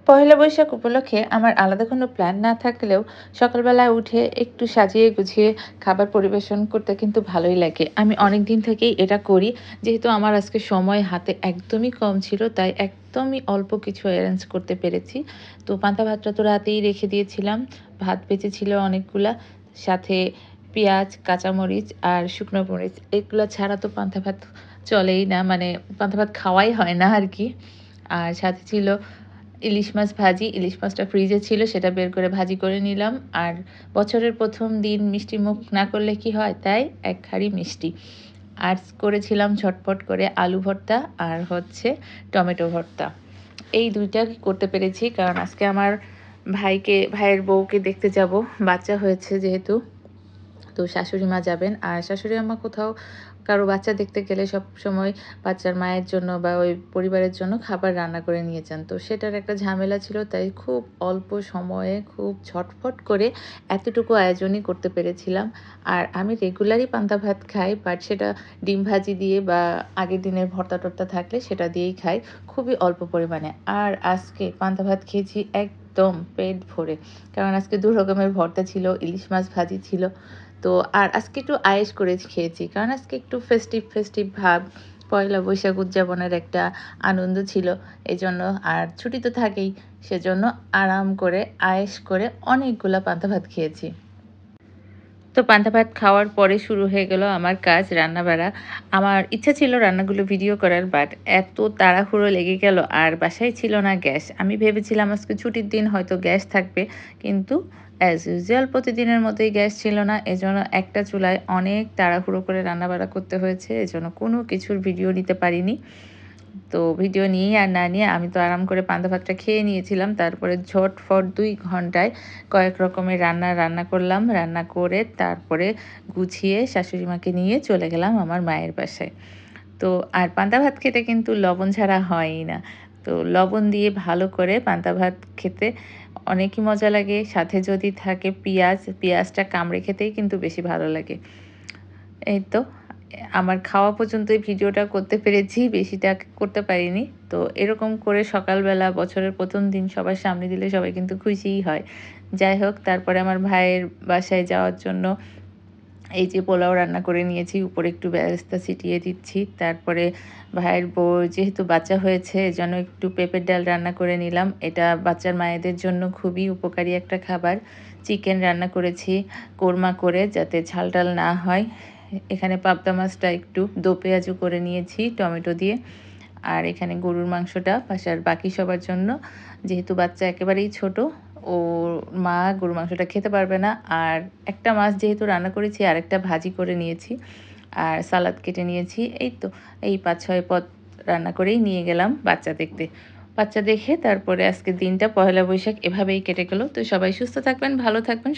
পহেলা বৈশাখ উপলক্ষে আমার আলাদা কোনো প্ল্যান না থাকলেও সকালবেলা উঠে একটু সাজিয়ে গুছিয়ে খাবার পরিবেশন করতে কিন্তু ভালোই লাগে। আমি অনেকদিন থেকেই এটা করি। যেহেতু আমার আজকে সময় হাতে একদমই কম ছিল, তাই একদমই অল্প কিছু অ্যারেঞ্জ করতে পেরেছি। তো পান্তা ভাতটা তো রাতেই রেখে দিয়েছিলাম। ভাত বেঁচেছিল অনেকগুলা। সাথে পেঁয়াজ, কাঁচামরিচ আর শুকনো মরিচ এগুলা ছাড়া তো পান্তা ভাত চলেই না। মানে পান্তা ভাত খাওয়াই হয় না আরকি। আর সাথে ছিল ইলিশ মাছ ভাজি। ইলিশ মাছটা ফ্রিজে ছিল, সেটা বের করে ভাজি করে নিলাম। আর বছরের ১ম দিন মিষ্টিমুখ না করলে কি হয়? তাই ১ হাঁড়ি মিষ্টি। আর করেছিলাম ঝটপট করে আলু ভর্তা আর হচ্ছে টমেটো ভর্তা। এই ২ টা করতে পেরেছি কারণ আজকে আমার ভাইয়ের বউকে দেখতে যাবো। বাচ্চা হয়েছে যেহেতু। তো শাশুড়ি মা যাবেন। আর শাশুড়ি আম্মা কোথাও কারো বাচ্চা দেখতে গেলে সবসময় বাচ্চার মায়ের জন্য বা ওই পরিবারের জন্য খাবার রান্না করে নিয়ে যান। তো সেটার একটা ঝামেলা ছিল, তাই খুব অল্প সময়ে খুব ঝটফট করে এতটুকু আয়োজনই করতে পেরেছিলাম। আর আমি রেগুলারই পান্তা ভাত খাই, বাট সেটা ডিম ভাজি দিয়ে বা আগের দিনের ভর্তা-টর্তা থাকলে সেটা দিয়েই খাই, খুবই অল্প পরিমাণে। আর আজকে পান্তা ভাত খেয়েছি একদম পেট ভরে। কারণ আজকে ২ রকমের ভর্তা ছিল, ইলিশ মাছ ভাজি ছিল। তো আর আজকে একটু আয়েশ করে খেয়েছি। কারণ আজকে একটু ফেস্টিভ ভাব। পয়লা বৈশাখ উদযাপনের একটা আনন্দ ছিল। এজন্য আর ছুটি তো থাকেই। সেজন্য আরাম করে আয়েশ করে অনেকগুলা পান্তা ভাত খেয়েছি। তো পান্তা ভাত খাওয়ার পরে শুরু হয়ে গেল আমার কাজ রান্নাবাড়া। আমার ইচ্ছা ছিল রান্নাগুলো ভিডিও করার, বাট এত তাড়াহুড়ো লেগে গেল আর বাসায় ছিল না গ্যাস। আমি ভেবেছিলাম আজকে ছুটির দিন হয়তো গ্যাস থাকবে। কিন্তু অ্যাজ ইউজুয়াল প্রতিদিনের মতোই গ্যাস ছিল না। এজন্য একটা চুলায় অনেক তাড়াহুড়ো করে রান্নাবাড়া করতে হয়েছে। এজন্য কোনো কিছুর ভিডিও নিতে পারিনি। তো ভিডিও নিয়েই আর না নিয়ে আমি তো আরাম করে পান্তা ভাতটা খেয়ে নিয়েছিলাম। তারপরে ঝটফট ২ ঘন্টায় কয়েক রকমের রান্না করলাম। রান্না করে তারপরে গুছিয়ে শাশুড়ি মাকে নিয়ে চলে গেলাম আমার মায়ের বাসায়। তো আর পান্তা ভাত খেতে কিন্তু লবণ ছাড়া হয়ই না। তো লবণ দিয়ে ভালো করে পান্তা ভাত খেতে অনেকই মজা লাগে। সাথে যদি থাকে পিঁয়াজ, পিঁয়াজটা কামড়ে খেতেই কিন্তু বেশি ভালো লাগে। এই তো আমার খাওয়া পর্যন্তই ভিডিওটা করতে পেরেছি, বেশিটা করতে পারিনি। তো এরকম করে সকালবেলা বছরের ১ম দিন সবার সামনে দিলে সবাই কিন্তু খুশিই হয়। যাই হোক, তারপরে আমার ভাইয়ের বাসায় যাওয়ার জন্য এই যে পোলাও রান্না করে নিয়েছি, উপরে একটু বেরেস্তা ছিটিয়ে দিচ্ছি। তারপরে ভাইয়ের বউর যেহেতু বাচ্চা হয়েছে, এজন্য একটু পেঁপের ডাল রান্না করে নিলাম। এটা বাচ্চার মায়েদের জন্য খুবই উপকারী একটা খাবার। চিকেন রান্না করেছি কোরমা করে, যাতে ঝাল-টাল না হয়। এখানে পাবদা মাছটা একটু দো পেঁয়াজু করে নিয়েছি টমেটো দিয়ে। আর এখানে গরুর মাংসটা বাসার বাকি সবার জন্য। যেহেতু বাচ্চা একেবারেই ছোট, ওর মা গরুর মাংসটা খেতে পারবে না। আর একটা মাছ যেহেতু রান্না করেছি, আরেকটা ভাজি করে নিয়েছি। আর সালাদ কেটে নিয়েছি। এই তো এই ৫-৬ পদ রান্না করেই নিয়ে গেলাম বাচ্চা দেখতে। বাচ্চা দেখে তারপরে আজকের দিনটা পহেলা বৈশাখ এভাবেই কেটে গেল। তো সবাই সুস্থ থাকবেন, ভালো থাকবেন।